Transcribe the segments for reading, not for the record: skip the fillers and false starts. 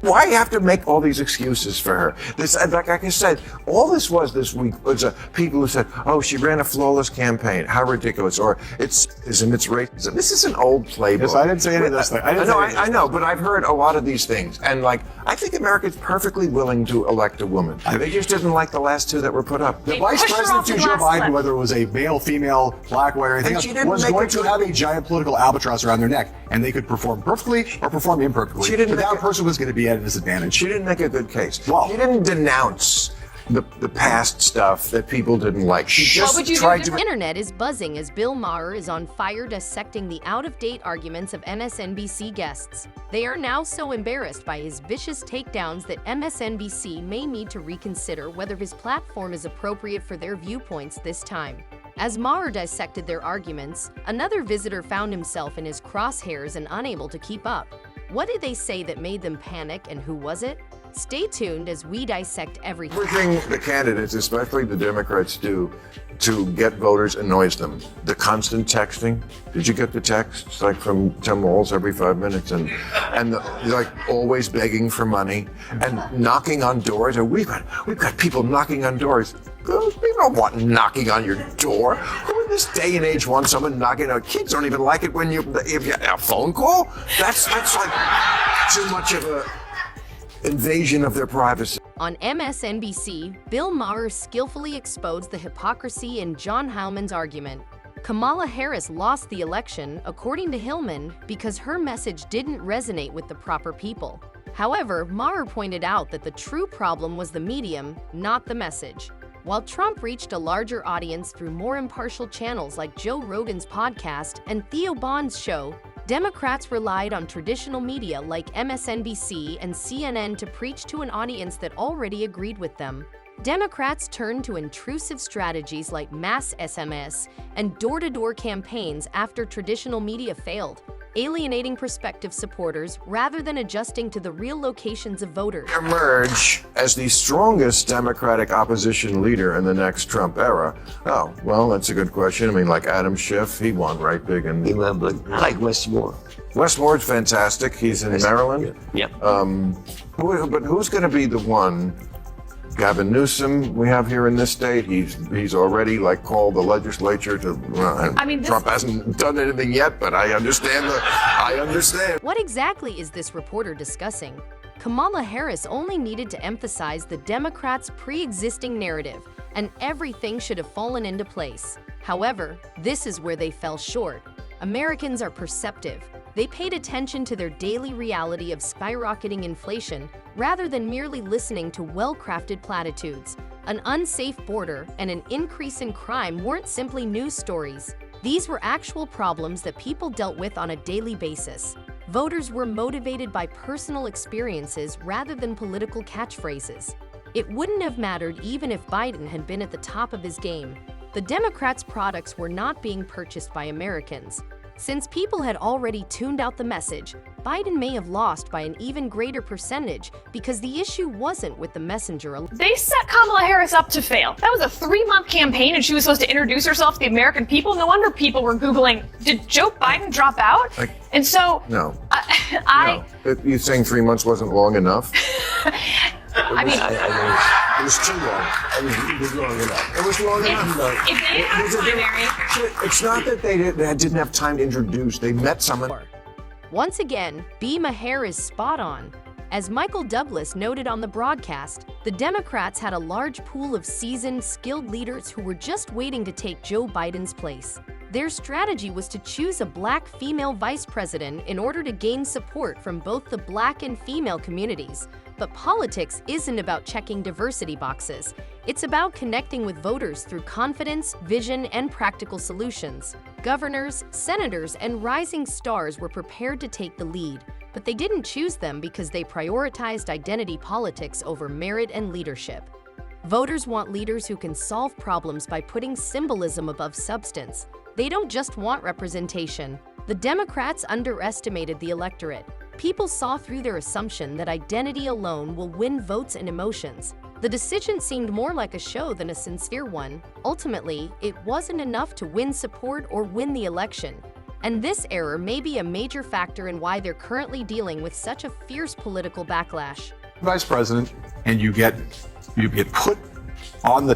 Why you have to make all these excuses for her? This, like I said, all this was this week was people who said, "Oh, she ran a flawless campaign. How ridiculous!" Or it's racism. This is an old playbook. Yes, I didn't say any of those things. I know, but I've heard a lot of these things, and like I think America's perfectly willing to elect a woman. They just didn't like the last two that were put up. The vice president to Joe Biden, whether it was a male, female, black, white, or anything else, was going to have a giant political albatross around their neck, and they could perform perfectly or perform imperfectly. But that person was going to be at a disadvantage. She didn't make a good case. Well, she didn't denounce the past stuff that people didn't like. She just tried to. The internet is buzzing as Bill Maher is on fire dissecting the out-of-date arguments of MSNBC guests. They are now so embarrassed by his vicious takedowns that MSNBC may need to reconsider whether his platform is appropriate for their viewpoints this time. As Maher dissected their arguments, another visitor found himself in his crosshairs and unable to keep up. What did they say that made them panic, and who was it? Stay tuned as we dissect everything. Everything the candidates, especially the Democrats, do to get voters annoys them. The constant texting. Did you get the texts like from Tim Walz every 5 minutes, and like always begging for money and knocking on doors? And we've got people knocking on doors. We don't want knocking on your door. Who in this day and age wants someone knocking on? Kids don't even like it when if you a phone call. That's like too much of a invasion of their privacy. On MSNBC, Bill Maher skillfully exposed the hypocrisy in John Hillman's argument. Kamala Harris lost the election, according to Hillman, because her message didn't resonate with the proper people. However, Maher pointed out that the true problem was the medium, not the message. While Trump reached a larger audience through more impartial channels like Joe Rogan's podcast and Theo Bond's show, Democrats relied on traditional media like MSNBC and CNN to preach to an audience that already agreed with them. Democrats turned to intrusive strategies like mass SMS and door-to-door campaigns after traditional media failed, alienating prospective supporters rather than adjusting to the real locations of voters. Emerge as the strongest Democratic opposition leader in the next Trump era. Oh, well, that's a good question. I mean, like Adam Schiff, he won right big. And he won, but I like Wes Moore. Wes Moore's fantastic. He's in Maryland. Yep. But who's going to be the one? Gavin Newsom, we have here in this state. He's already like called the legislature to. Trump hasn't done anything yet, but I understand. I understand. What exactly is this reporter discussing? Kamala Harris only needed to emphasize the Democrats' pre-existing narrative, and everything should have fallen into place. However, this is where they fell short. Americans are perceptive. They paid attention to their daily reality of skyrocketing inflation rather than merely listening to well-crafted platitudes. An unsafe border and an increase in crime weren't simply news stories. These were actual problems that people dealt with on a daily basis. Voters were motivated by personal experiences rather than political catchphrases. It wouldn't have mattered even if Biden had been at the top of his game. The Democrats' products were not being purchased by Americans. Since people had already tuned out the message, Biden may have lost by an even greater percentage because the issue wasn't with the messenger. They set Kamala Harris up to fail. That was a 3-month campaign and she was supposed to introduce herself to the American people. No wonder people were Googling, did Joe Biden drop out? And so... No. You saying 3 months wasn't long enough? It was too long. It was long enough. It was long enough. If they had a primary... It's not that they didn't have time to introduce. They met someone. Once again, Maher is spot on. As Michael Douglas noted on the broadcast, the Democrats had a large pool of seasoned, skilled leaders who were just waiting to take Joe Biden's place. Their strategy was to choose a black female vice president in order to gain support from both the black and female communities. But politics isn't about checking diversity boxes. It's about connecting with voters through confidence, vision, and practical solutions. Governors, senators, and rising stars were prepared to take the lead, but they didn't choose them because they prioritized identity politics over merit and leadership. Voters want leaders who can solve problems by putting symbolism above substance. They don't just want representation. The Democrats underestimated the electorate. People saw through their assumption that identity alone will win votes and emotions. The decision seemed more like a show than a sincere one. Ultimately, it wasn't enough to win support or win the election. And this error may be a major factor in why they're currently dealing with such a fierce political backlash. Vice president, and you get put on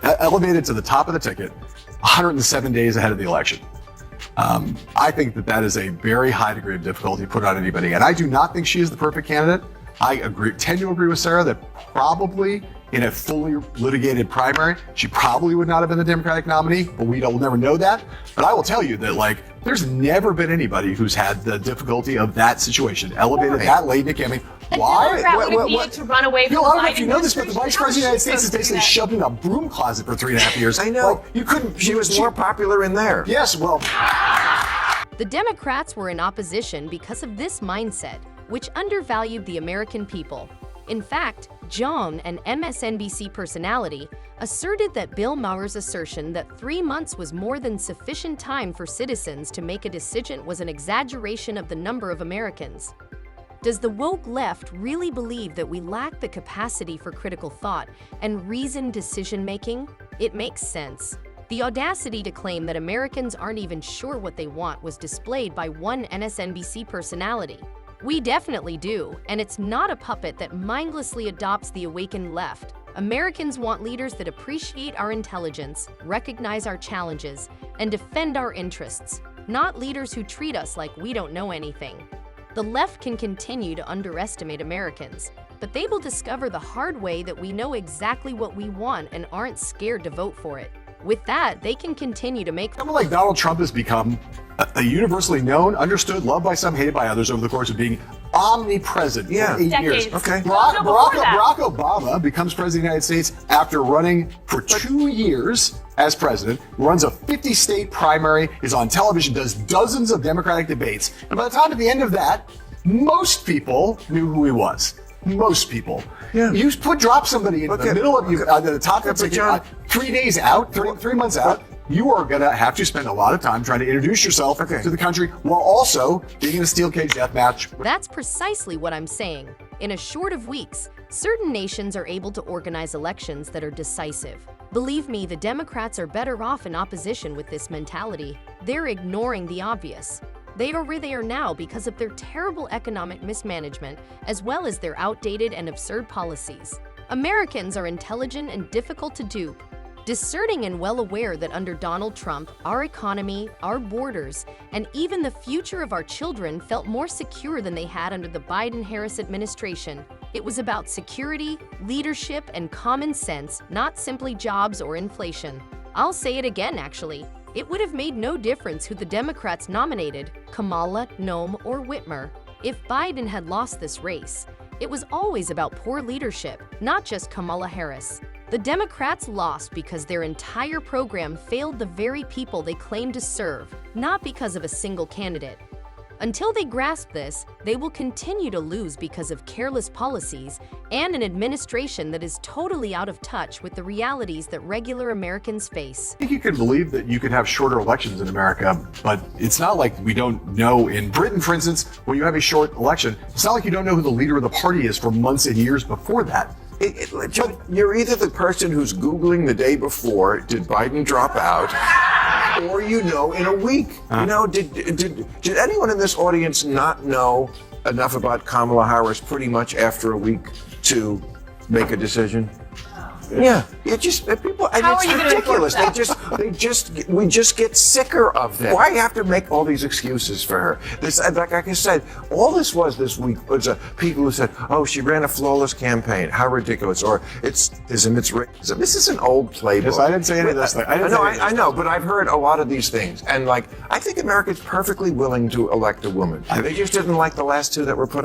elevated to the top of the ticket 107 days ahead of the election. I think that is a very high degree of difficulty put on anybody, and I do not think she is the perfect candidate. I tend to agree with Sarah that probably in a fully litigated primary, she probably would not have been the Democratic nominee, but we'll never know that. But I will tell you that, there's never been anybody who's had the difficulty of that situation, elevated that late in the campaign. Why? Democrat would have needed to run away from I don't know the if you know this, but the Vice President of the United States is basically shoved in a broom closet for 3.5 years. I know. You couldn't. She was more popular in there. Yes, well. The Democrats were in opposition because of this mindset, which undervalued the American people. In fact, John, an MSNBC personality, asserted that Bill Maher's assertion that 3 months was more than sufficient time for citizens to make a decision was an exaggeration of the number of Americans. Does the woke left really believe that we lack the capacity for critical thought and reasoned decision-making? It makes sense. The audacity to claim that Americans aren't even sure what they want was displayed by one MSNBC personality. We definitely do, and it's not a puppet that mindlessly adopts the awakened left. Americans want leaders that appreciate our intelligence, recognize our challenges, and defend our interests, not leaders who treat us like we don't know anything. The left can continue to underestimate Americans, but they will discover the hard way that we know exactly what we want and aren't scared to vote for it. With that, they can continue to make... Someone like Donald Trump has become a universally known, understood, loved by some, hated by others over the course of being omnipresent for 8 years. Decades. Okay. Barack Obama becomes president of the United States after running for 2 years as president, runs a 50-state primary, is on television, does dozens of Democratic debates, and by the time at the end of that, most people knew who he was. Most people. Yeah. You drop somebody in the middle of the top of the 3 days out, 3 months out. You are going to have to spend a lot of time trying to introduce yourself to the country while also being in a steel cage death match. That's precisely what I'm saying. In a short of weeks, certain nations are able to organize elections that are decisive. Believe me, the Democrats are better off in opposition with this mentality. They're ignoring the obvious. They are where they are now because of their terrible economic mismanagement, as well as their outdated and absurd policies. Americans are intelligent and difficult to dupe, discerning and well aware that under Donald Trump, our economy, our borders, and even the future of our children felt more secure than they had under the Biden-Harris administration. It was about security, leadership, and common sense, not simply jobs or inflation. I'll say it again, actually. It would have made no difference who the Democrats nominated, Kamala, Noem, or Whitmer. If Biden had lost this race, it was always about poor leadership, not just Kamala Harris. The Democrats lost because their entire program failed the very people they claimed to serve, not because of a single candidate. Until they grasp this, they will continue to lose because of careless policies and an administration that is totally out of touch with the realities that regular Americans face. I think you can believe that you could have shorter elections in America, but it's not like we don't know. In Britain, for instance, when you have a short election, it's not like you don't know who the leader of the party is for months and years before that. You're either the person who's Googling the day before, did Biden drop out? Or in a week. Did anyone in this audience not know enough about Kamala Harris pretty much after a week to make a decision? Yeah, people. How are you it's gonna ridiculous. enforce We just get sicker of them. Why have to make all these excuses for her? Like I said, all this week was people who said, "Oh, she ran a flawless campaign. How ridiculous!" Or it's racism. This is an old playbook. Yes, I didn't say any of this. I know, but I've heard a lot of these things, and I think America's perfectly willing to elect a woman. They just didn't like the last two that were put up.